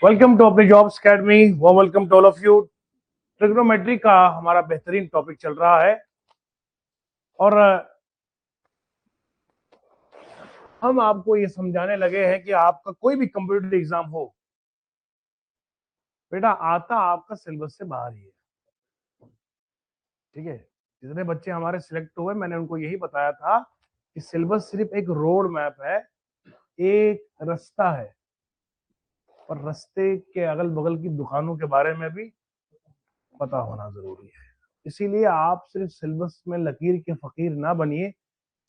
Welcome to अपनी Jobs Academy. वो welcome to all of you. Trigonometry का हमारा बेहतरीन टॉपिक चल रहा है और हम आपको ये समझाने लगे हैं कि आपका कोई भी कंप्यूटर एग्जाम हो, बेटा आता आपका सिलेबस से बाहर ही है। ठीक है, जितने बच्चे हमारे सिलेक्ट हुए मैंने उनको यही बताया था कि सिलेबस सिर्फ एक रोड मैप है, एक रास्ता है, और रास्ते के अगल बगल की दुकानों के बारे में भी पता होना जरूरी है। इसीलिए आप सिर्फ सिलेबस में लकीर के फकीर ना बनिए।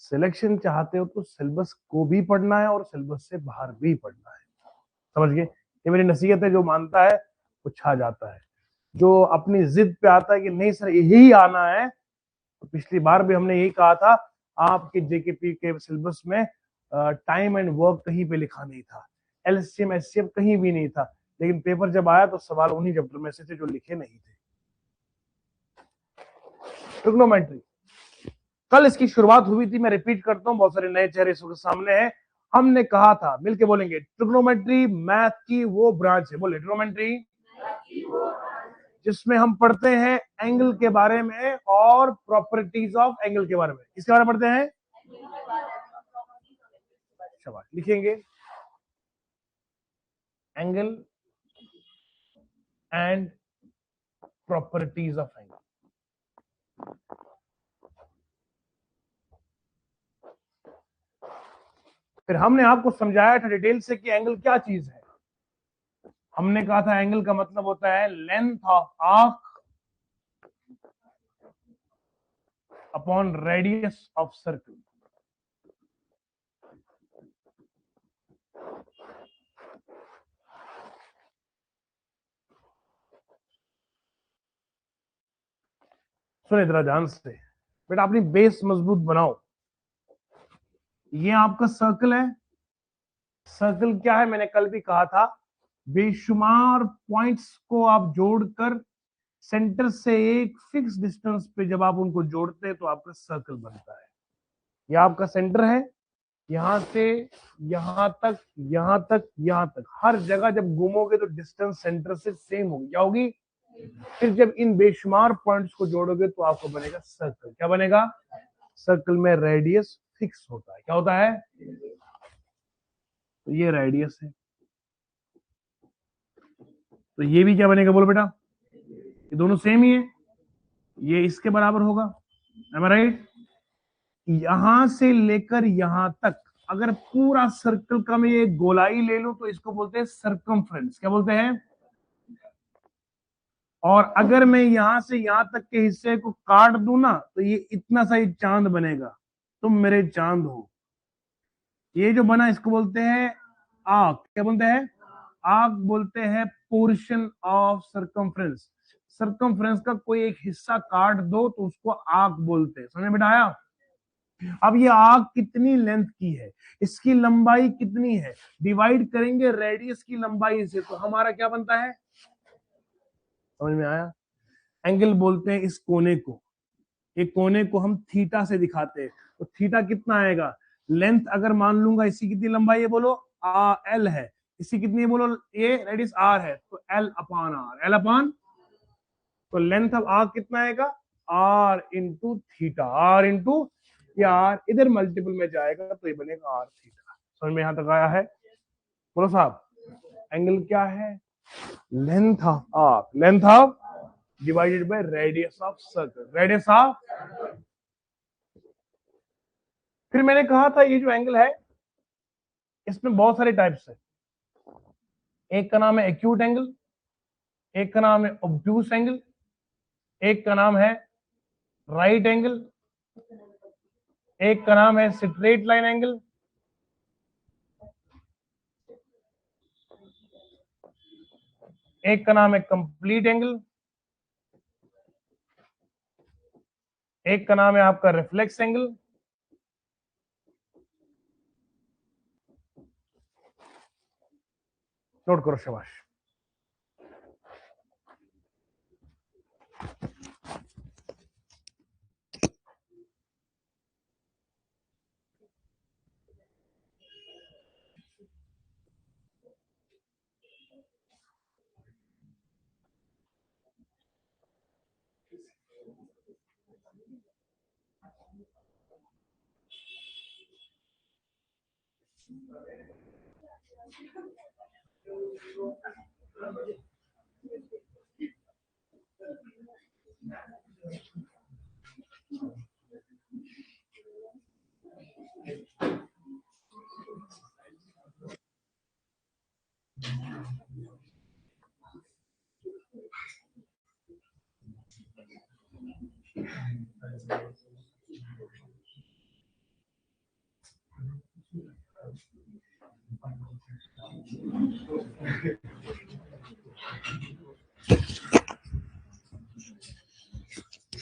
सिलेक्शन चाहते हो तो सिलेबस को भी पढ़ना है और सिलेबस से बाहर भी पढ़ना है। समझ गए? ये मेरी नसीहत है। जो मानता है वो छा जाता है, जो अपनी जिद पे आता है कि नहीं सर यही आना है, तो पिछली बार भी हमने यही कहा था आपके जेकेपी के सिलेबस में टाइम एंड वर्क कहीं पे लिखा नहीं था, एलसीएम एचसीएफ कहीं भी नहीं था, लेकिन पेपर जब आया तो सवाल उन्हीं चैप्टर में से थे जो लिखे नहीं थे। ट्रिग्नोमेट्री कल इसकी शुरुआत हुई थी, मैं रिपीट करता हूं, बहुत सारे नए चेहरे इसके सामने हैं। हमने कहा था, मिलके बोलेंगे, ट्रिग्नोमेट्री मैथ की वो ब्रांच है, बोले ट्रिग्नोमेट्री जिसमें हम पढ़ते हैं एंगल के बारे में और प्रॉपर्टीज ऑफ एंगल के बारे में। किसके बारे में पढ़ते हैं? शाबाश, लिखेंगे angle and properties of angle. फिर हमने आपको समझाया था डिटेल से कि एंगल क्या चीज है। हमने कहा था एंगल का मतलब होता है length of arc upon radius of circle. सुने जरा ध्यान से, बेटा अपनी बेस मजबूत बनाओ। ये आपका सर्कल है। सर्कल क्या है? मैंने कल भी कहा था, बेशुमार पॉइंट्स को आप जोड़कर सेंटर से एक फिक्स डिस्टेंस पे जब आप उनको जोड़ते हैं तो आपका सर्कल बनता है। यह आपका सेंटर है, यहां से यहां तक, यहां तक, यहां तक, हर जगह जब घूमोगे तो डिस्टेंस सेंटर से सेम होगी। क्या होगी? फिर जब इन बेशुमार पॉइंट्स को जोड़ोगे तो आपको बनेगा सर्कल। क्या बनेगा? सर्कल में रेडियस फिक्स होता है। क्या होता है? तो ये रेडियस है। तो ये भी क्या बनेगा? बोलो बेटा, ये दोनों सेम ही है, ये इसके बराबर होगा। एम आई राइट? यहां से लेकर यहां तक अगर पूरा सर्कल का मैं ये गोलाई ले लूं तो इसको बोलते हैं सर्कमफ्रेंस। क्या बोलते हैं? और अगर मैं यहां से यहां तक के हिस्से को काट दूं ना तो ये इतना सा ही चांद बनेगा। तुम मेरे चांद हो। ये जो बना इसको बोलते हैं आर्क। क्या बोलते हैं? आर्क बोलते हैं पोर्शन ऑफ सर्कमफ्रेंस। सर्कमफ्रेंस का कोई एक हिस्सा काट दो तो उसको आर्क बोलते हैं। समझ में बेटा आया? अब ये आर्क कितनी लेंथ की है, इसकी लंबाई कितनी है, डिवाइड करेंगे रेडियस की लंबाई से तो हमारा क्या बनता है? समझ में आया? एंगल बोलते हैं इस कोने को। एक कोने को हम थीटा से दिखाते हैं, तो थीटा कितना आएगा? लेंथ अगर मान लूंगा इसकी कितनी लंबाई है बोलो, एल है, इसकी कितनी है बोलो, ए रेडियस आर है, तो L upon R, L upon, तो लेंथ ऑफ आर कितना आएगा? R into theta, R into, या आर इधर मल्टीपल में जाएगा तो ये बनेगा आर थीटा। समझ में यहां तक आया है? बोलो साहब, एंगल क्या है? Length of arc, length of divided by radius of circle, radius of. फिर मैंने कहा था ये जो एंगल है इसमें बहुत सारे टाइप्स है। एक का नाम है एक्यूट एंगल, एक का नाम है ऑब्ट्यूस एंगल, एक का नाम है राइट एंगल, एक का नाम है स्ट्रेट लाइन एंगल, एक का नाम है कंप्लीट एंगल, एक का नाम है आपका रिफ्लेक्स एंगल, नोट करो शाबाश।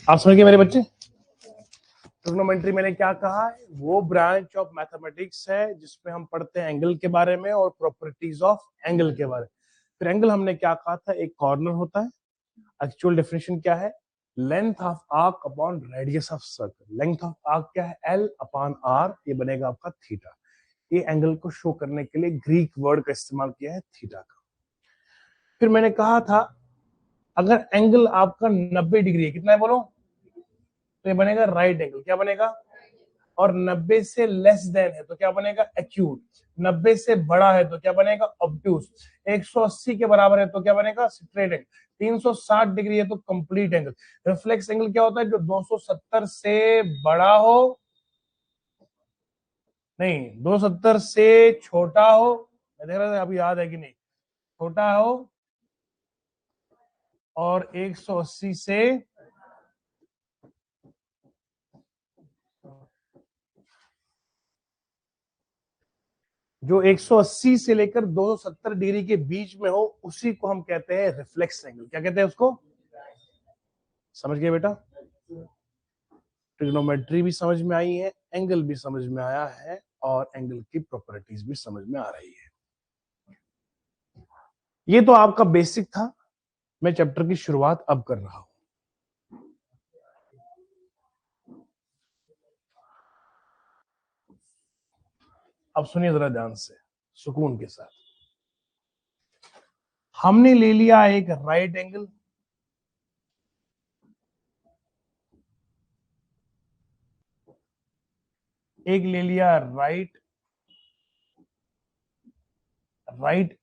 आप समझ गए मेरे बच्चे? ट्रिग्नोमेट्री मैंने क्या कहा है, वो ब्रांच ऑफ मैथमेटिक्स है जिसमें हम पढ़ते हैं एंगल के बारे में और प्रॉपर्टीज ऑफ एंगल के बारे में। फिर एंगल हमने क्या कहा था, एक कॉर्नर होता है। एक्चुअल डेफिनेशन क्या है, length of arc upon radius of circle. Length of arc क्या है, एल अपॉन आर, ये बनेगा आपका थीटा। ये एंगल को शो करने के लिए ग्रीक वर्ड का इस्तेमाल किया है, थीटा का। फिर मैंने कहा था अगर एंगल आपका 90 डिग्री है, कितना है बोलो, तो ये बनेगा राइट एंगल। क्या बनेगा, और 90 से लेस देन है तो क्या बनेगा, एक्यूट। 90 से बड़ा है तो क्या बनेगा, ऑब्ट्यूस। 180 के बराबर है तो क्या बनेगा, स्ट्रेट एंगल। 360 डिग्री है तो कंप्लीट एंगल। रिफ्लेक्स एंगल क्या होता है, जो 270 से बड़ा हो, नहीं 270 से छोटा हो, मैं देख रहा था अभी याद है कि नहीं, छोटा हो, और 180 से जो 180 से लेकर 270 डिग्री के बीच में हो, उसी को हम कहते हैं रिफ्लेक्स एंगल। क्या कहते हैं उसको, समझ गए बेटा? ट्रिग्नोमेट्री भी समझ में आई है, एंगल भी समझ में आया है, और एंगल की प्रॉपर्टीज भी समझ में आ रही है। ये तो आपका बेसिक था। मैं चैप्टर की शुरुआत अब कर रहा हूं। अब सुनिए जरा ध्यान से, सुकून के साथ। हमने ले लिया एक राइट एंगल, एक ले लिया right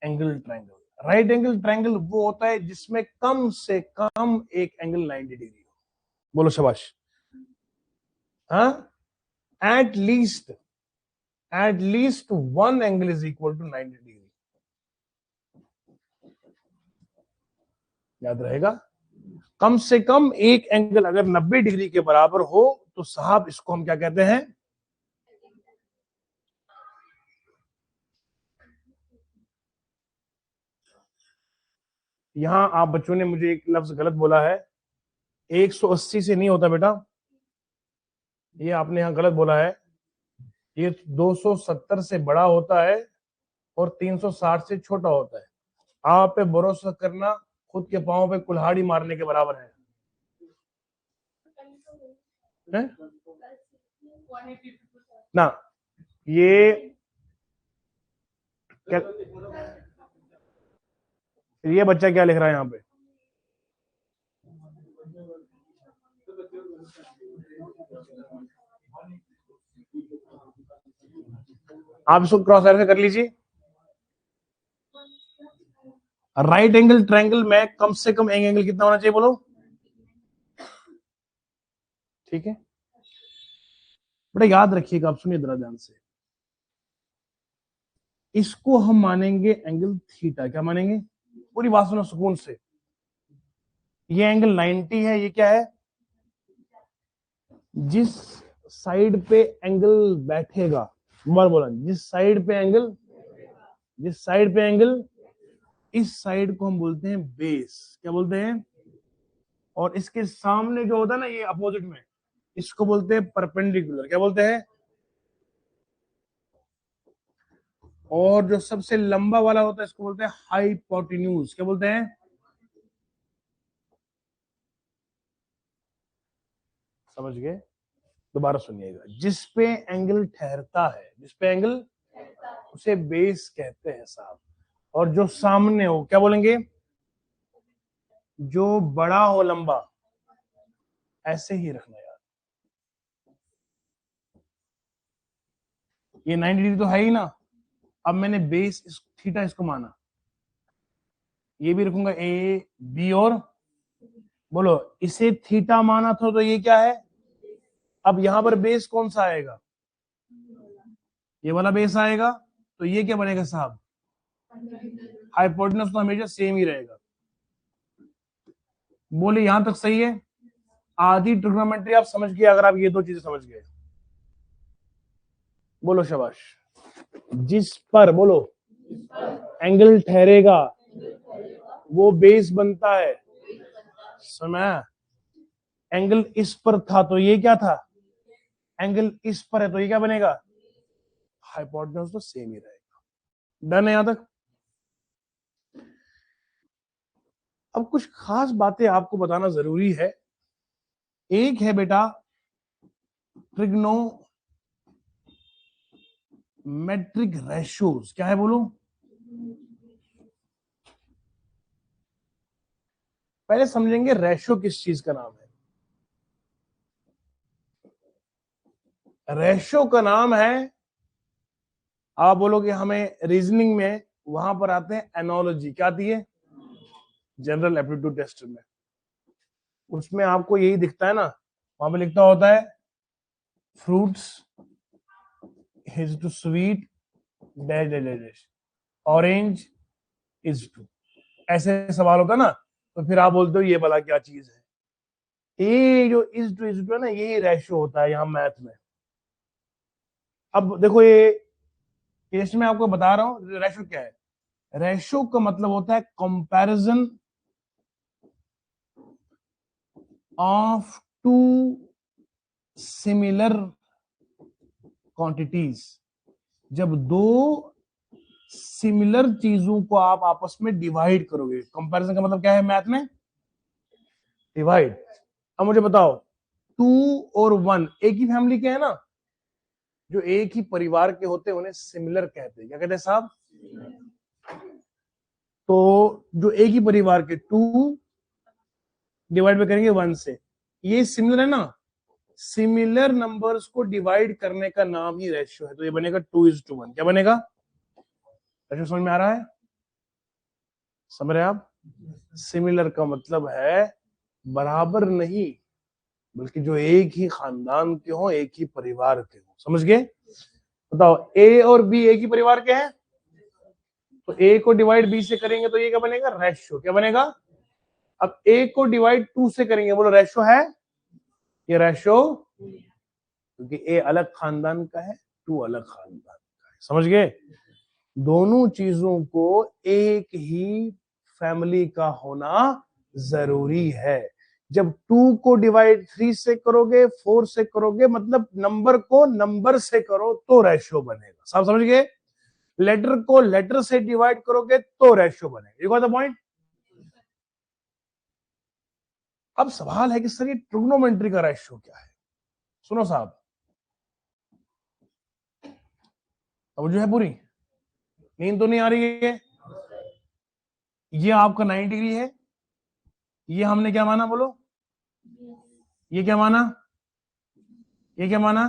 angle triangle. Right angle triangle वो होता है जिसमें कम से कम एक एंगल 90 डिग्री हो। बोलो शाबाश। हाँ, at least one angle is equal to 90 degree. याद रहेगा, कम से कम एक एंगल अगर 90 डिग्री के बराबर हो तो साहब इसको हम क्या कहते हैं, यहां आप बच्चों ने मुझे एक लफ्ज गलत बोला है, 180 से नहीं होता बेटा, ये आपने यहां गलत बोला है। ये 270 से बड़ा होता है और 360 से छोटा होता है। आप पे भरोसा करना खुद के पांव पे कुल्हाड़ी मारने के बराबर है, है? ना, ये क्या, ये बच्चा क्या लिख रहा है यहाँ पे, आप इसको क्रॉस आयर कर लीजिए। राइट एंगल ट्रायंगल में कम से कम एक एंगल कितना होना चाहिए बोलो, ठीक है बेटा, याद रखिएगा। आप सुनिए जरा ध्यान से, इसको हम मानेंगे एंगल थीटा। क्या मानेंगे, पूरी बात सुनो सुकून से। ये एंगल 90 है, ये क्या है, जिस साइड पे एंगल बैठेगा, बार बोला, जिस साइड पे एंगल, इस साइड को हम बोलते हैं बेस। क्या बोलते हैं, और इसके सामने जो होता है ना, ये अपोजिट में, इसको बोलते हैं परपेंडिकुलर। क्या बोलते हैं, और जो सबसे लंबा वाला होता है इसको बोलते हैं हाइपोटेन्यूज। क्या बोलते हैं, समझ गए? दोबारा सुनिएगा, जिस पे एंगल ठहरता है, जिस पे एंगल, उसे बेस कहते हैं साहब। और जो सामने हो, क्या बोलेंगे, जो बड़ा हो लंबा, ऐसे ही रखना यार। ये 90 डिग्री तो है ही ना, अब मैंने बेस थीटा इसको माना, ये भी रखूंगा ए बी और बोलो इसे थीटा माना था, तो ये क्या है? अब यहां पर बेस कौन सा आएगा? ये वाला बेस आएगा, तो ये क्या बनेगा साहब? हाइपोटेनस तो हमेशा सेम ही रहेगा। बोले यहां तक सही है? आधी ट्रिग्नोमेट्री आप समझ गए अगर आप ये दो चीजें समझ गए। बोलो शाबाश। जिस पर बोलो एंगल ठहरेगा वो बेस बनता है। समय एंगल इस पर था तो ये क्या था? एंगल इस पर है तो ये क्या बनेगा? हाइपोटेनस तो सेम ही रहेगा। डन है यहां तक? अब कुछ खास बातें आपको बताना जरूरी है। एक है बेटा ट्रिग्नोमेट्रिक रेशियोज। क्या है बोलो? पहले समझेंगे रेशियो किस चीज का नाम है। रेशियो का नाम है, आप बोलोगे हमें रीजनिंग में वहां पर आते हैं एनोलॉजी। क्या आती है? जनरल एप्टीट्यूड टेस्ट में उसमें आपको यही दिखता है ना, वहां पे लिखता होता है fruits is too sweet dash dash dash, orange is too, ऐसे सवाल होता है ना, तो फिर आप बोलते हो ये भला क्या चीज है? ये जो इज टू है ना, यही रेशियो होता है यहाँ मैथ में। अब देखो ये टेस्ट में आपको बता रहा हूं रेशियो क्या है। रेशियो का मतलब होता है comparison of two similar quantities. जब दो सिमिलर चीजों को आप आपस में डिवाइड करोगे, कंपैरिजन का मतलब क्या है मैथ में? डिवाइड। अब मुझे बताओ 2 और 1 एक ही फैमिली के है ना, जो एक ही परिवार के होते हैं उन्हें सिमिलर कहते हैं। क्या कहते हैं साहब? तो जो एक ही परिवार के 2 डिवाइड में करेंगे 1 से, ये सिमिलर है ना, सिमिलर नंबर्स को डिवाइड करने का नाम ही रेशियो है। तो ये बनेगा 2:1। क्या बनेगा? रेशियो समझ में आ रहा है? समझ रहे आप? सिमिलर का मतलब है बराबर नहीं, बल्कि जो एक ही खानदान के हो, एक ही परिवार के हो। समझ गए? बताओ ए और बी एक ही परिवार के हैं, तो ए को डिवाइड बी से करेंगे तो ये क्या बनेगा? रेशियो। क्या बनेगा? अब ए को डिवाइड 2 से करेंगे, बोलो रेशियो है? ये रेशियो, क्योंकि ए अलग खानदान का है, 2 अलग खानदान का है। समझ गए? दोनों चीजों को एक ही फैमिली का होना जरूरी है। जब 2 को डिवाइड 3 से करोगे, 4 से करोगे, मतलब नंबर को नंबर से करो तो रेशियो बनेगा। सब समझ गए? लेटर को लेटर से डिवाइड करोगे तो रेशियो बनेगा। You got the point? अब सवाल है कि सर ये ट्रिग्नोमेट्री का रेशियो क्या है? सुनो साहब, अब जो है पूरी नींद तो नहीं आ रही है? ये आपका 90 डिग्री है, ये हमने क्या माना बोलो? ये क्या माना? ये क्या माना?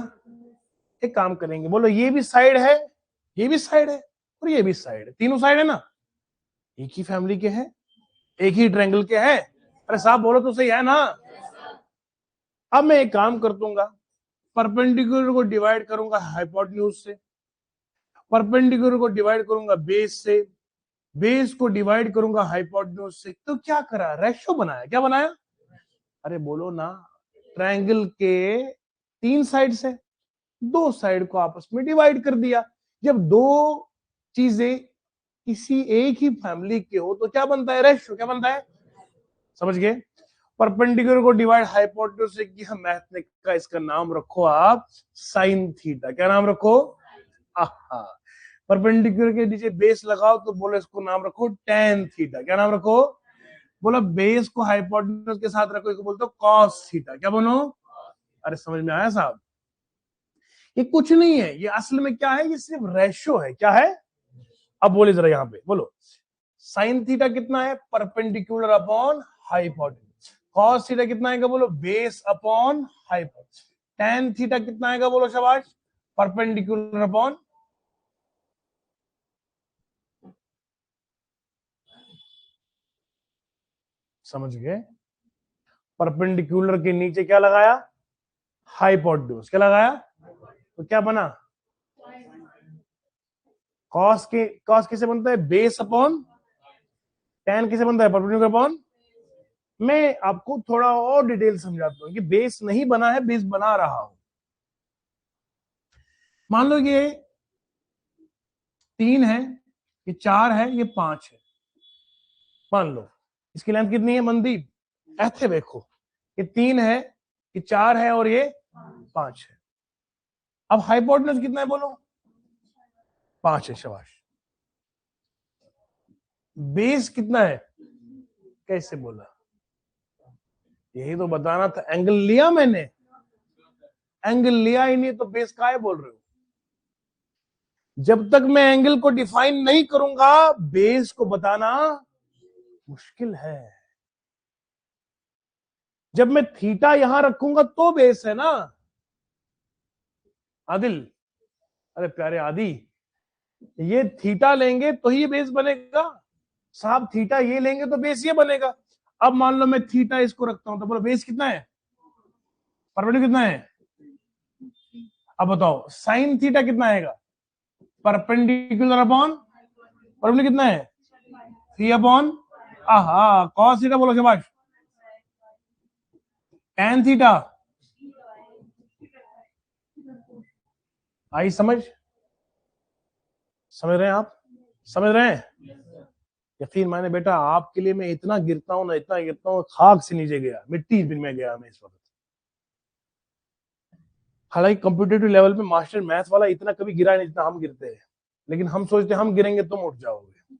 एक काम करेंगे, बोलो ये भी साइड है, ये भी साइड है और ये भी साइड है, तीनों साइड है ना, एक ही फैमिली के हैं, एक ही ट्रायंगल के हैं। अरे साहब बोलो तो सही है ना? अब मैं एक काम कर दूंगा, परपेंडिकुलर को डिवाइड करूंगा हाइपोटेन्यूज से, परपेंडिकुलर को डिवाइड करूंगा बेस से, बेस को डिवाइड करूंगा हाइपोटेन्यूज से, तो क्या करा? रेशियो बनाया। क्या बनाया? अरे बोलो ना, ट्रायंगल के 3 साइड से 2 साइड को आपस में डिवाइड कर दिया। जब दो चीजें किसी एक ही फैमिली के हो तो क्या बनता है? रेशियो। क्या बनता है? समझ गए? परपेंडिकुलर को डिवाइड हाइपोटेन्यूज से किया मैथ ने कहा इसका नाम रखो आप साइन थीटा। क्या नाम रखो? आहा। परपेंडिकुलर के नीचे बेस लगाओ तो बोलो इसको नाम रखो टेन थीटा। क्या नाम रखो? बोलो बेस को हाइपोटेन्यूज के साथ रखो, इसको बोलते हो कॉस थीटा। क्या बोलो? अरे समझ में आया साहब? ये कुछ नहीं है, ये असल में क्या है? ये सिर्फ रेशियो है। क्या है? अब बोले जरा यहां पे बोलो, साइन थीटा कितना है? Perpendicular upon hypotenuse. Cos theta कितना आएगा? बोलो base upon hypotenuse. Tan theta कितना आएगा? बोलो शाबाश, परपेंडिकुलर अपॉन समझ गए? परपेंडिकुलर के नीचे क्या लगाया? हाइपोटेन्यूज। क्या लगाया? तो क्या बना? कॉस किसे बनता है? बेस अपॉन tan किसे बनता है? Perpendicular upon. मैं आपको थोड़ा और डिटेल समझाता हूं कि बेस नहीं बना है, बेस बना रहा हूं। मान लो ये 3 है, ये 4 है, ये 5 है। मान लो इसकी लेंथ कितनी है मनदीप? ऐसे देखो, ये 3 है, ये 4 है और ये 5 है। अब हाइपोटेन्यूज कितना है बोलो? 5 है। शाबाश। बेस कितना है? कैसे बोला? यही तो बताना था। एंगल लिया मैंने, एंगल लिया ही नहीं तो बेस का है बोल रहे हो? जब तक मैं एंगल को डिफाइन नहीं करूंगा बेस को बताना मुश्किल है। जब मैं थीटा यहां रखूंगा तो बेस है ना आदिल? अरे प्यारे आदि, ये थीटा लेंगे तो ही बेस बनेगा साहब। थीटा ये लेंगे तो बेस ये बनेगा। अब मान लो मैं थीटा इसको रखता हूं तो बोलो बेस कितना है? परपेंडिकुलर कितना है? अब बताओ साइन थीटा कितना आएगा? परपेंडिकुलर अपॉन परपेंडिकुलर कितना है? 3 अपॉन आहा कॉस थीटा बोलो शाबाश। tan थीटा आई समझ? समझ रहे हैं आप? समझ रहे हैं? यकीन माने बेटा आपके लिए मैं इतना गिरता हूं ना, इतना गिरता हूं, खाक से नीचे गया, मिट्टी में गया मैं इस वक्त। हालांकि कॉम्पिटेटिव लेवल पे मास्टर मैथ वाला इतना कभी गिरा नहीं जितना हम गिरते हैं, लेकिन हम सोचते हैं हम गिरेंगे तुम उठ जाओगे।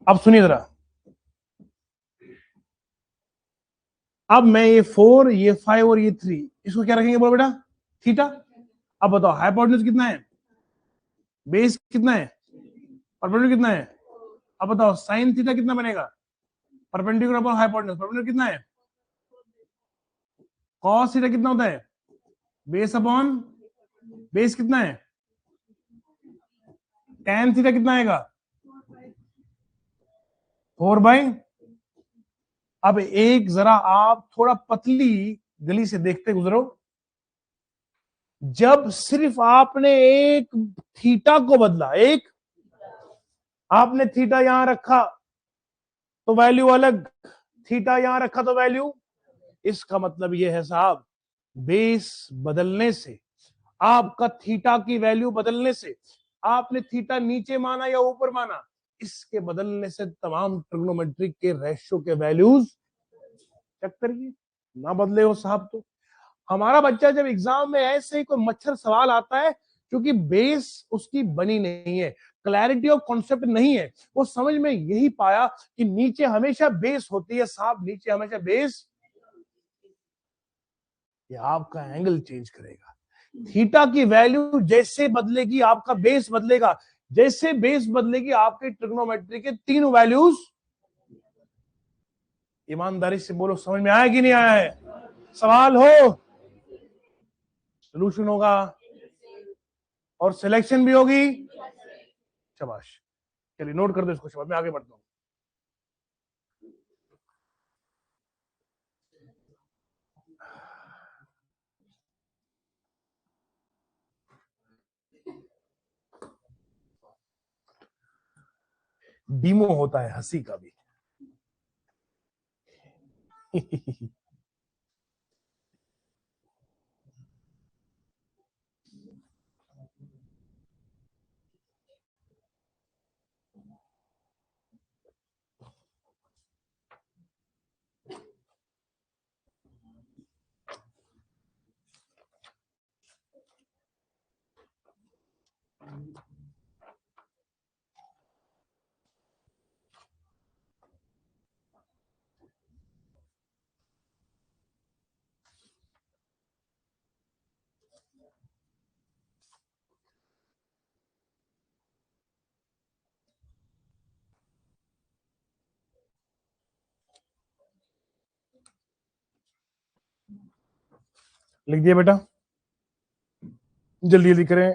अब सुनिए जरा, अब मैं ये 4, ये 5 और ये 3 इसको क्या रखेंगे बोलो बेटा? थीटा। अब बताओ हाइपोटेन्यूज कितना है? बेस कितना है? परपेंडिकुलर कितना है? अब बताओ साइन थीटा कितना बनेगा? Perpendicular upon hypotenuse. परपेंडिकुलर कितना है? कॉस थीटा कितना होता है? बेस अपॉन बेस कितना है? tan थीटा कितना आएगा? 4/। अब एक जरा आप थोड़ा पतली गली से देखते गुजरो, जब सिर्फ आपने एक थीटा को बदला, एक आपने थीटा यहां रखा तो वैल्यू अलग, थीटा यहां रखा तो वैल्यू। इसका मतलब यह है साहब, बेस बदलने से, आपका थीटा की वैल्यू बदलने से, आपने थीटा नीचे माना या ऊपर माना, इसके बदलने से तमाम ट्रिग्नोमेट्रिक के रेशियो के वैल्यूज चेक करिए। ना बदले हो साहब तो हमारा बच्चा जब एग्जाम में ऐसे ही कोई मच्छर सवाल आता है, क्योंकि बेस उसकी बनी नहीं है, क्लैरिटी ऑफ कॉन्सेप्ट नहीं है, वो समझ में यही पाया कि नीचे हमेशा बेस होती है साहब, नीचे हमेशा बेस। ये आपका एंगल चेंज करेगा। थीटा की वैल्यू जैसे बदलेगी आपका बेस बदलेगा, जैसे बेस बदलेगी आपके ट्रिग्नोमेट्री के तीनों वैल्यूज। ईमानदारी से बोलो समझ में आया कि नहीं आया है? सवाल हो, सोल्यूशन होगा और सिलेक्शन भी होगी। शाबाश। चलिए नोट कर दो इसको, शाबाश। मैं आगे बढ़ता हूं। डीमो होता है हंसी का भी। लिख दिया बेटा, जल्दी जल्दी करें।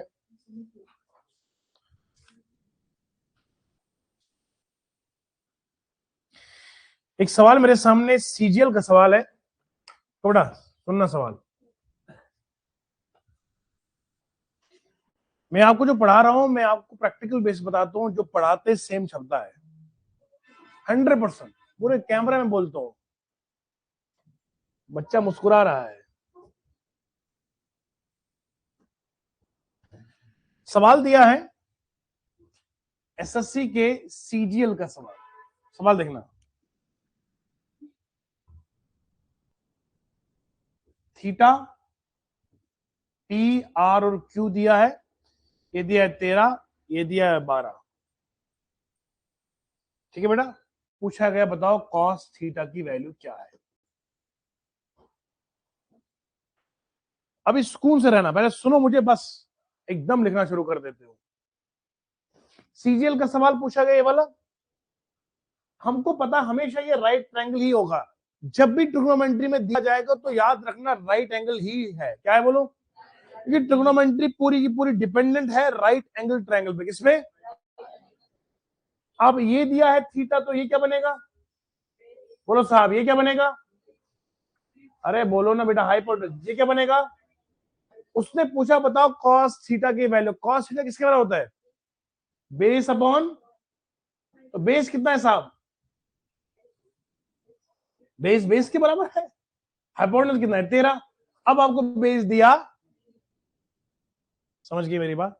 एक सवाल मेरे सामने सीजीएल का सवाल है, थोड़ा सुनना सवाल। मैं आपको जो पढ़ा रहा हूं, मैं आपको प्रैक्टिकल बेस बताता हूं, जो पढ़ाते सेम छपता है 100%, पूरे कैमरे में बोलता हूं। बच्चा मुस्कुरा रहा है। सवाल दिया है एसएससी के सीजीएल का सवाल। सवाल देखना, थीटा, टी, आर और क्यू दिया है। ये दिया है 13, ये दिया है 12। ठीक है बेटा, पूछा गया बताओ कॉस थीटा की वैल्यू क्या है। अभी सुकून से रहना, पहले सुनो मुझे, बस एकदम लिखना शुरू कर देते हो। सीजीएल का सवाल पूछा गया ये वाला। हमको पता हमेशा ये राइट ट्रायंगल ही होगा। जब भी ट्रिग्नोमेट्री में दिया जाएगा तो याद रखना राइट एंगल ही है। क्या है बोलो? क्योंकि ट्रिग्नोमेट्री पूरी की पूरी डिपेंडेंट है राइट एंगल ट्रायंगल पे। किसमें? अब ये दिया है थीटा, तो ये क्या बनेगा? बोलो साहब, ये क्या बनेगा? अरे बोलो ना बेटा, हाइपोटेन्यूज। ये क्या बनेगा? उसने पूछा बताओ कॉस थीटा की वैल्यू। कॉस थीटा किसके बराबर होता है? बेस अपॉन, तो बेस कितना है साहब? बेस बेस के बराबर है। हाइपोटेन्यूज कितना है? 13। अब आपको बेस दिया, समझ गई मेरी बात?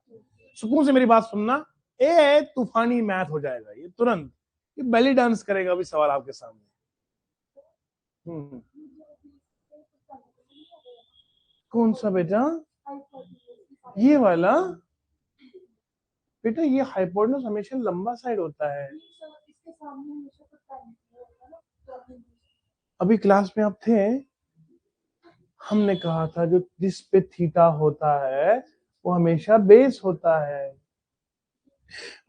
सुकून से मेरी बात सुनना, ए तूफानी मैथ हो जाएगा ये तुरंत। ये बेली डांस करेगा अभी सवाल आपके सामने। कौन सा बेटा? ये वाला बेटा, ये हाइपोटेन्यूज हमेशा लंबा साइड होता है। अभी क्लास में आप थे, हमने कहा था जो जिस पे थीटा होता है वो हमेशा बेस होता है।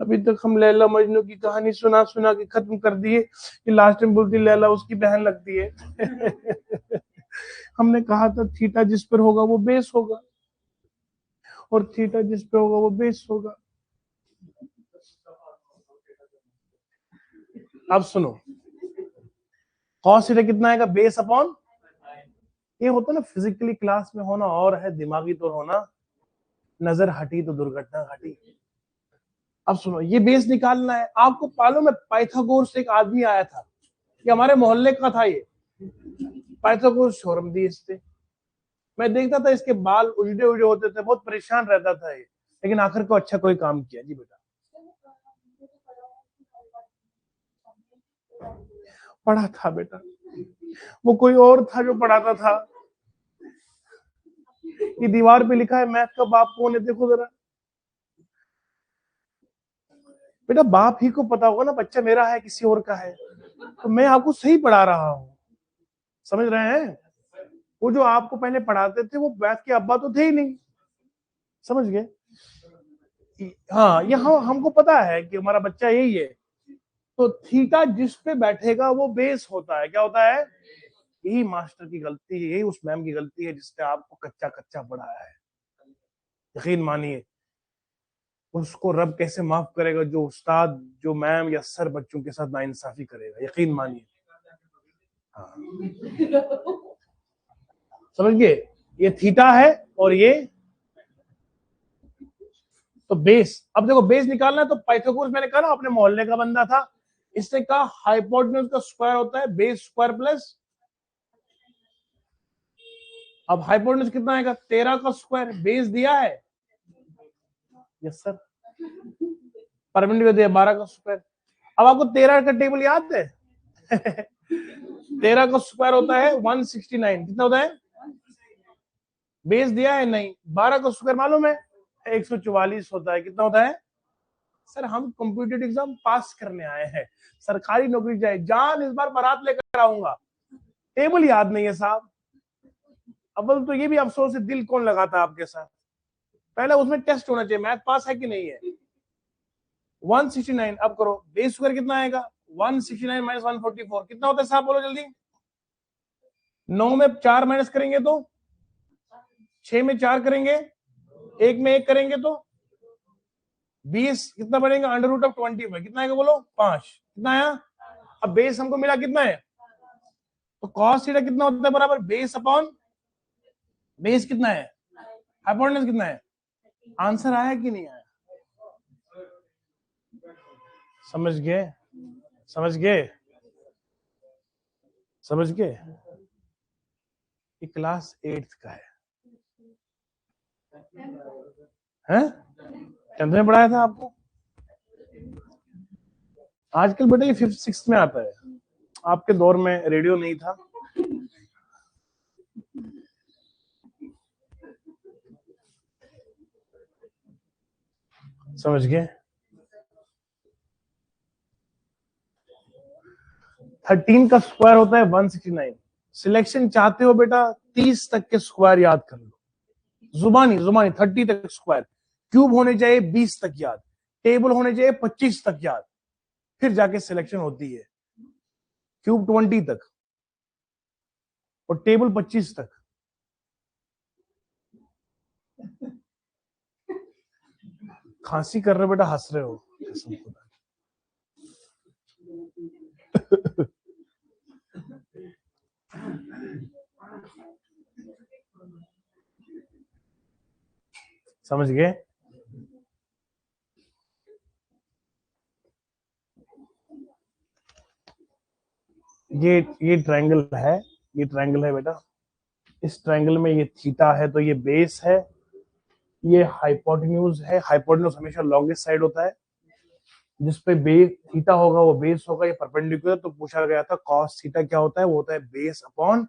अभी तक हम लैला मजनू की कहानी सुना सुना के खत्म कर दिए कि लास्ट में बोलती लैला उसकी बहन लगती है। हमने कहा था थीटा जिस पर होगा वो बेस होगा, और थीटा जिस पे होगा वो बेस होगा। अब सुनो, कॉस थीटा कितना आएगा? बेस अपॉन, ये होता ना फिजिकली क्लास में होना और है दिमागी तो होना। नजर हटी तो दुर्घटना घटी। अब सुनो, ये बेस निकालना है आपको। मालूम है पाइथागोरस एक आदमी आया था, ये हमारे मोहल्ले का था। ये पाइथागोरस शोरमदीस थे। मैं देखता था इसके बाल उजड़े उजड़े होते थे, बहुत परेशान रहता था ये, लेकिन आखिर को अच्छा कोई काम किया। जी बेटा, पढ़ा था बेटा, वो कोई और था जो पढ़ाता था। ये दीवार पे लिखा है मैथ का बाप कौन है, देखो जरा। बेटा बाप ही को पता होगा ना बच्चा मेरा है किसी और का है, तो मैं आपको सही पढ़ा रहा हूं। समझ रहे हैं? वो जो आपको पहले पढ़ाते थे वो मैथ के अब्बा तो थे ही नहीं। समझ गए? हाँ, यहाँ हमको पता है कि हमारा बच्चा यही है। तो थीटा जिस पे बैठेगा वो बेस होता है। क्या होता है? यही मास्टर की गलती है, यही उस मैम की गलती है जिसने आपको कच्चा कच्चा पढ़ाया है। यकीन मानिए, उसको रब कैसे माफ करेगा जो उस्ताद, जो मैम या सर बच्चों के साथ नाइंसाफी करेगा। यकीन मानिए। हाँ, समझ गए? ये थीटा है और ये तो बेस। अब देखो बेस निकालना है तो पाइथागोरस मैंने कहा ना अपने मोहल्ले का बंदा था। इसने कहा हाइपोटेन्यूज का स्क्वायर होता है बेस स्क्वायर प्लस। अब हाइपोटेन्यूज कितना आएगा? 13 का स्क्वायर। बेस दिया है, यस सर। परपेंडिकुलर दिया 12 का स्क्वायर। अब आपको 13 का टेबल याद है? 13 का स्क्वायर होता है 169। कितना होता है? बेस दिया है नहीं। 12 का स्क्वायर मालूम है? 144 होता है। कितना होता है? सर हम कंप्यूटर एग्जाम पास करने आए हैं, सरकारी नौकरी जाए जान इस बार बारात लेकर आऊंगा। टेबल याद नहीं है साहब। अव्वल तो ये भी अफसोस है, दिल कौन लगाता आपके साथ। पहले उसमें टेस्ट होना चाहिए मैथ पास है कि नहीं है। 169। अब करो बेस स्क्वायर कितना आएगा? 169 माइनस 144 कितना होता है साहब? बोलो जल्दी। 9 में 4 माइनस करेंगे तो 6 में 4 करेंगे, 1 में 1 करेंगे तो 20। कितना बढ़ेगा? अंडर रूट ऑफ 25 कितना आएगा बोलो? 5। कितना आया? अब बेस हमको मिला कितना है, तो कॉस थीटा कितना होता है, बराबर बेस अपॉन बेस कितना है, हाइपोटेन्यूज कितना है। आंसर आया कि नहीं आया, समझ गए, समझ गए, समझ गए। ये क्लास 8th का है, हैं? 10th में पढ़ाया था आपको। आजकल बेटा ये 5th 6th में आता है, आपके दौर में रेडियो नहीं था। समझ गए। 13 का स्क्वायर होता है 169। सिलेक्शन चाहते हो बेटा 30 तक के स्क्वायर याद कर लो, जुबानी जुबानी 30 तक स्क्वायर, क्यूब होने चाहिए 20 तक याद, टेबल होने चाहिए 25 तक याद, फिर जाके सिलेक्शन होती है। क्यूब 20 तक और टेबल 25 तक। खांसी कर रहे हो बेटा, हंस रहे हो। समझ गए। ये ट्रायंगल है, ये ट्रायंगल है बेटा। इस ट्रायंगल में ये थीटा है तो ये बेस है, ये हाइपोटेन्यूज है। हाइपोटेन्यूज हमेशा लॉन्गेस्ट साइड होता है, जिसपे बेस थीटा होगा वो बेस होगा, ये परपेंडिकुलर। तो पूछा गया था कॉस थीटा क्या होता है, वो होता है बेस अपॉन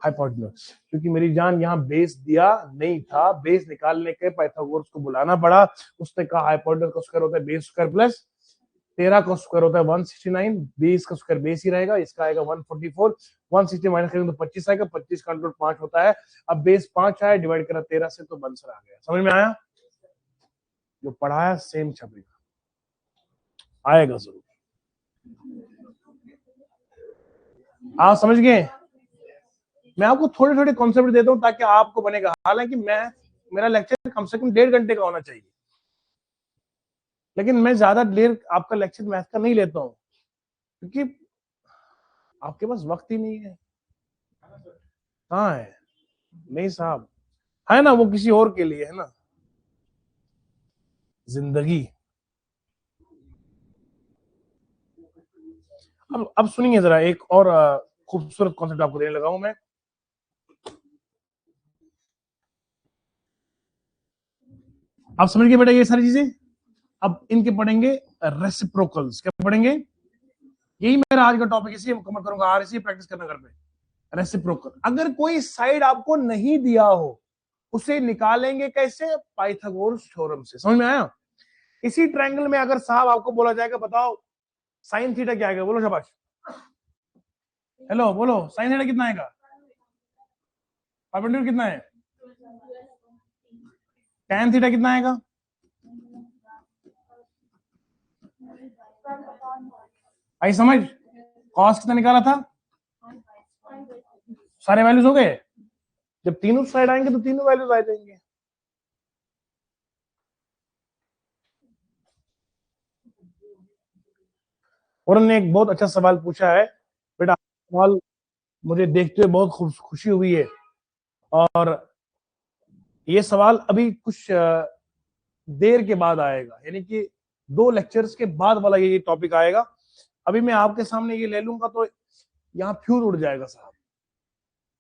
हाइपोटेन्यूज। क्योंकि मेरी जान यहाँ बेस दिया नहीं था, बेस निकालने के पाइथागोरस को बुलाना पड़ा। उसने कहा हाइपोटेन्यूज का स्क्वायर होता है बेस स्क्वायर प्लस 13 का स्क्वायर होता है 169, 20 का स्क्वायर बेस ही रहेगा, इसका आएगा 144, 160 माइनस करेंगे तो 25 आएगा, 25 का अंडर 5 होता है। अब बेस 5 आया, डिवाइड करा 13 से तो आंसर आ गया। समझ में आया, जो पढ़ाया सेम छपेगा, आएगा जरूर। आप समझ गए। मैं आपको थोड़े थोड़े कॉन्सेप्ट देता हूं ताकि आपको बनेगा। हालांकि मैं मेरा लेक्चर कम से कम 1.5 घंटे का होना चाहिए, लेकिन मैं ज्यादा देर आपका लेक्चर मैथ का नहीं लेता हूं, क्योंकि आपके पास वक्त ही नहीं है। कहाँ है, नहीं साहब, है ना, वो किसी और के लिए है ना, जिंदगी। अब सुनिए जरा, एक और खूबसूरत कॉन्सेप्ट आपको देने लगा हूं मैं। आप समझ गए बेटा ये सारी चीजें। अब इनके पढ़ेंगे रेसिप्रोकल्स। क्या पढ़ेंगे, यही मेरा आज का टॉपिक, इसी कवर करूंगा। आज इसी प्रैक्टिस करना घर पे। रेसिप्रोकल, अगर कोई साइड आपको नहीं दिया हो उसे निकालेंगे कैसे, पाइथागोरस थ्योरम से। समझ में आया। इसी ट्रायंगल में अगर साहब आपको बोला जाएगा बताओ साइन थीटा क्या आएगा, बोलो शाबाश, हेलो बोलो, साइन थीटा कितना आएगा, परपेंडिकुलर कितना है, tan थीटा कितना आएगा, आई समझ। कॉस कितना निकाला था, सारे वैल्यूज हो गए। जब तीनों साइड आएंगे तो तीनों वैल्यूज आ जाएंगे। और उन्होंने एक बहुत अच्छा सवाल पूछा है बेटा, सवाल मुझे देखते हुए बहुत खुशी हुई है। और ये सवाल अभी कुछ देर के बाद आएगा, यानी कि 2 लेक्चर्स के बाद वाला ये टॉपिक आएगा। अभी मैं आपके सामने ये ले लूंगा तो यहाँ फ्यूज उड़ जाएगा साहब,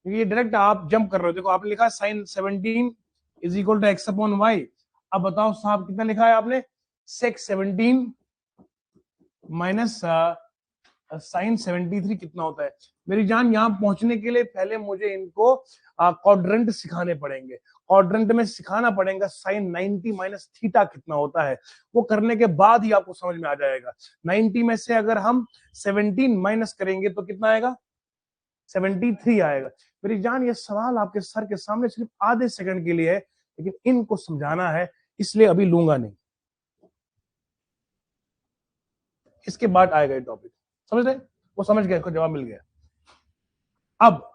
क्योंकि ये डायरेक्ट आप जंप कर रहे हो। देखो आपने लिखा है sine 17 is equal to X upon Y. अब बताओ साहब कितना लिखा है आपने, सेक 17 माइनस साइन 73 कितना होता है। मेरी जान यहाँ पहुंचने के लिए पहले मुझे इनको क्वाड्रेंट सिखाने पड़ेंगे। क्वाड्रेंट में सिखाना पड़ेगा साइन 90 माइनस थीटा कितना होता है। वो करने के बाद ही आपको समझ में आ जाएगा। 90 में से अगर हम 17 माइनस करेंगे तो कितना आएगा, 73 आएगा। मेरी जान ये सवाल आपके सर के सामने सिर्फ आधे सेकंड के लिए है, लेकिन इनको समझाना है, इसलिए अभी लूंगा नहीं, इसके बाद आएगा ये टॉपिक। समझ रहे, वो समझ गए, इसको जवाब मिल गया। अब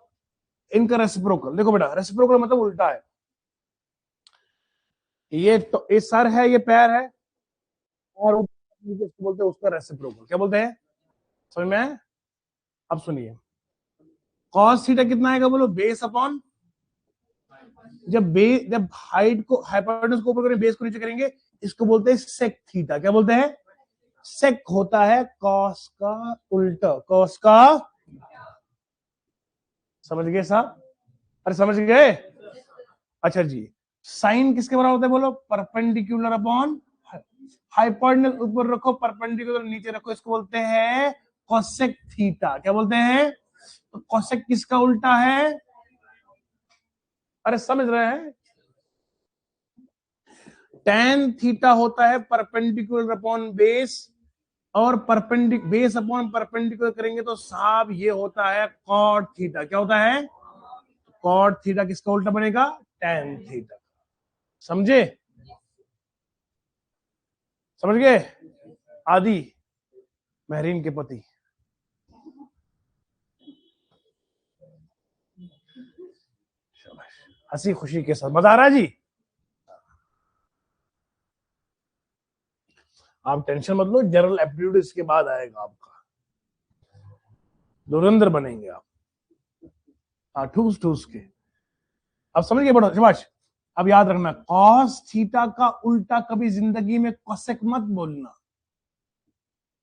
इनका रेसिप्रोकल देखो बेटा, रेसिप्रोकल मतलब उल्टा है। ये तो ये सर है, ये पैर है, और बोलते हैं उसका रेसिप्रोकल। क्या बोलते हैं, समझ में आया? अब सुनिए, कॉस थीटा कितना आएगा बोलो, बेस अपॉन, जब हाइट को हाइपोटेनस को ऊपर करेंगे बेस को नीचे करेंगे, इसको बोलते हैं सेक थीटा। क्या बोलते हैं? सेक होता है कॉस का उल्टा, कॉस का, समझ गए साहब? अरे समझ गए? अच्छा जी, साइन किसके बराबर होता है बोलो, परपेंडिकुलर अपॉन हाइपोटेनस ऊपर रखो, परपेंडिकुलर नीचे रखो, इसको बोलते हैं कोसेक थीटा। क्या बोलते हैं? तो कोसेक किसका उल्टा है? अरे समझ रहे हैं? टेन थीटा होता है परपेंडिकुलर अपॉन बेस, और बेस अपॉन परपेंडिकुलर करेंगे तो साहब ये होता है कॉट थीटा। क्या होता है? कॉट थीटा किसका उल्टा बनेगा? Tan theta. समझे? समझ गए? आदि महरीन के पति, हंसी खुशी के साथ, मजा आ रहा है जी? आप टेंशन मत लो, जनरल एप्टीट्यूड इसके बाद आएगा आपका, धुरंधर बनेंगे आप, ठूस ठूस के। अब समझ गए बड़ो शिवाश? अब याद रखना, कॉस थीटा का उल्टा कभी जिंदगी में कोसेक मत बोलना,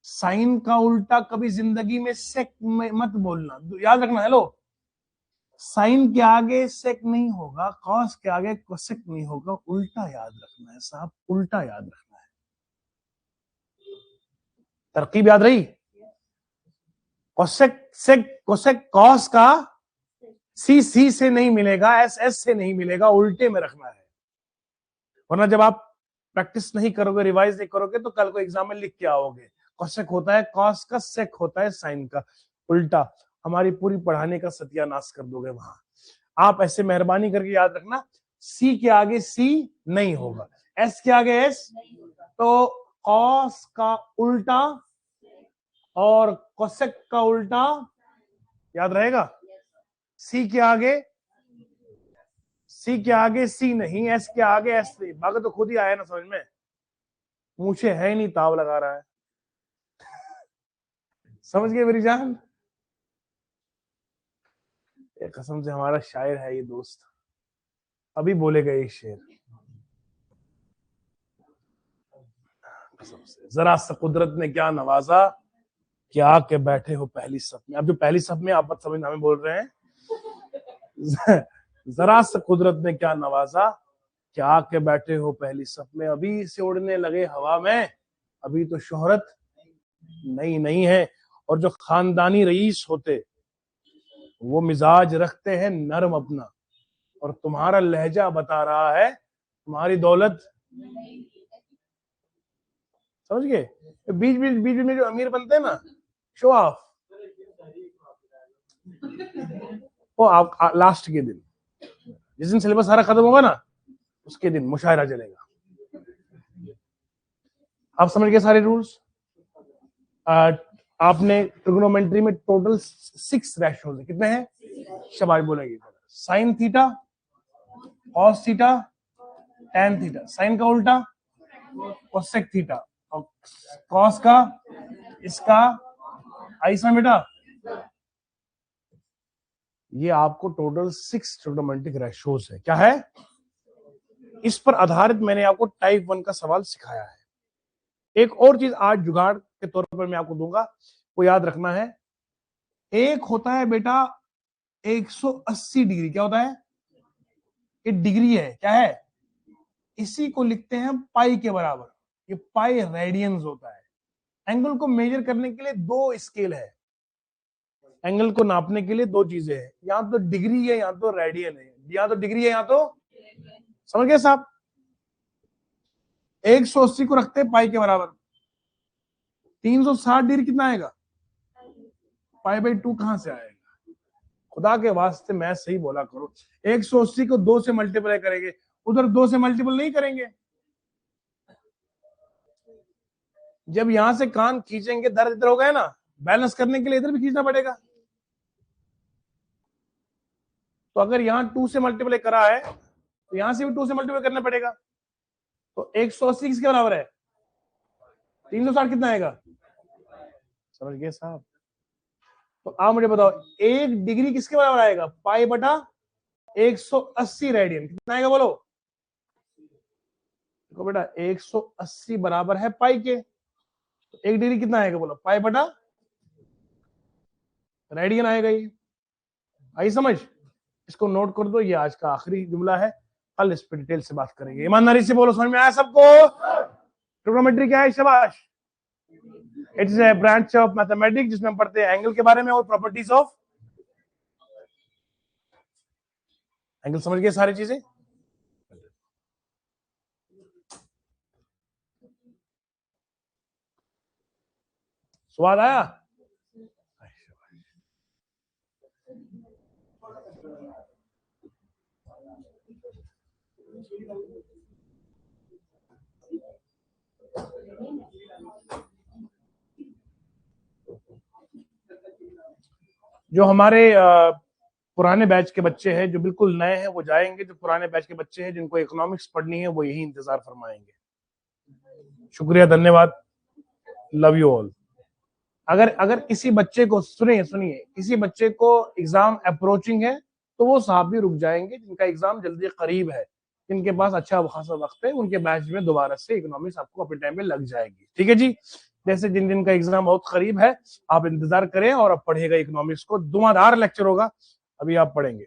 साइन का उल्टा कभी जिंदगी में सेक मत बोलना, याद रखना। हेलो, साइन के आगे सेक नहीं होगा, कॉस के आगे कोसेक नहीं होगा, उल्टा याद रखना है साहब, उल्टा याद रखना है। तरकीब याद रही? कोसेक सेक कोसेक कॉस का सी से नहीं मिलेगा, एस से नहीं मिलेगा, उल्टे में रखना है, वरना जब आप प्रैक्टिस नहीं करोगे, रिवाइज नहीं करोगे, तो कल को एग्जाम में लिख के आओगे कोसेक होता है कॉस का, सेक होता है साइन का, उल्टा। हमारी पूरी पढ़ाने का सत्यानाश कर दोगे वहां। आप ऐसे मेहरबानी करके याद रखना, सी के आगे सी नहीं होगा, एस के आगे एस, तो कॉस का उल्टा और कोसेक का उल्टा याद रहेगा। सी के आगे सी नहीं, एस के आगे एस नहीं, बाकी तो खुद ही आया ना समझ में, मुझे है ही नहीं, ताव लगा रहा है। समझ गए मेरी जान? कसम से हमारा शायर है ये दोस्त, अभी बोलेगा ये शेर, कसम से। जरा सा कुदरत ने क्या नवाजा कि आके बैठे हो पहली सफ में। अब जो पहली सफ में आप मत समझना हमें बोल रहे हैं, जरा सा कुदरत ने क्या नवाजा कि आके बैठे हो पहली सफ में, अभी से उड़ने लगे हवा में, अभी तो शोहरत नहीं नहीं है। और जो खानदानी रईस होते वो मिजाज रखते हैं नरम अपना, और तुम्हारा लहजा बता रहा है तुम्हारी दौलत। समझ गए? बीच में जो अमीर बनते हैं ना, शो ऑफ, वो आप लास्ट के दिन, जिस दिन सिलेबस सारा खत्म होगा ना, उसके दिन मुशायरा चलेगा। आप समझ गए सारे रूल्स? आपने ट्रिग्नोमेट्री में टोटल 6 रेशोज है, कितने हैं? शाबाश बोलेंगे, sine theta, cos theta, tan theta, sine का उल्टा कोसेक थीटा, और कॉस का इसका आइस में बेटा, ये आपको टोटल 6 ट्रिग्नोमेट्रिक रेशोज है। क्या है? इस पर आधारित मैंने आपको टाइप 1 का सवाल सिखाया है। एक और चीज आज जुगाड़ के तौर पर मैं आपको दूंगा, वो याद रखना है। एक होता है बेटा 180 डिग्री, क्या होता है? ये डिग्री है, क्या है? इसी को लिखते हैं पाई के बराबर, ये पाई रेडियंस होता है। एंगल को मेजर करने के लिए 2 स्केल है, एंगल को नापने के लिए 2 चीजें हैं, यहां तो डिग्री है, यहां तो रेडियन है, यहां तो डिग्री है, यहां तो, समझ गए साहब? 180 को रखते हैं पाई के बराबर, 360 डिग्री कितना आएगा? पाई बाई 2 कहां से आएगा? खुदा के वास्ते मैं सही बोला करो, 180 को 2 से मल्टीप्लाई करेंगे, उधर 2 से मल्टीपल नहीं करेंगे। जब यहां से कान खींचेंगे, दर्द इधर हो गया ना, बैलेंस करने के लिए इधर भी खींचना पड़ेगा। तो अगर यहां 2 से मल्टीप्लाई करा है, तो यहां से भी 2 से मल्टीप्लाई करना पड़ेगा। तो 180 किसके बराबर है? 360 कितना आएगा? समझ गए साहब? तो आप मुझे बताओ 1 डिग्री किसके बराबर आएगा? पाई बटा 180 रेडियन। कितना आएगा बोलो? देखो बेटा 180 बराबर है पाई के, तो 1 डिग्री कितना आएगा बोलो? पाई बटा रेडियन आएगा। ये आई समझ? इसको नोट कर दो, ये आज का आखिरी जुमला है, कल इस पर डिटेल से बात करेंगे। ईमानदारी से बोलो, समझ में आया सबको? ट्रिग्नोमेट्री क्या है? शाबाश। It is a branch of mathematics जिसमें हम पढ़ते हैं एंगल के बारे में और प्रॉपर्टीज ऑफ एंगल। समझ गए सारी चीजें? स्वाद आया? जो हमारे पुराने बैच के बच्चे हैं, जो बिल्कुल नए हैं, वो जाएंगे। जो पुराने बैच के बच्चे हैं जिनको इकोनॉमिक्स पढ़नी है, वो यही इंतजार फरमाएंगे। शुक्रिया, धन्यवाद, लव यू ऑल। अगर अगर किसी बच्चे को, सुनिए सुनिए, किसी बच्चे को एग्जाम अप्रोचिंग है तो वो साहब भी रुक जाएंगे। जिनका एग्जाम जल्दी करीब है, जिनके पास अच्छा खासा वक्त है, उनके बैच में दोबारा से इकोनॉमिक्स आपको अपने टाइम में लग जाएगी। ठीक है जी? जैसे जिन जिन का एग्जाम बहुत करीब है, आप इंतजार करें और अब पढ़िएगा इकोनॉमिक्स को। धुआंधार लेक्चर होगा, अभी आप पढ़ेंगे।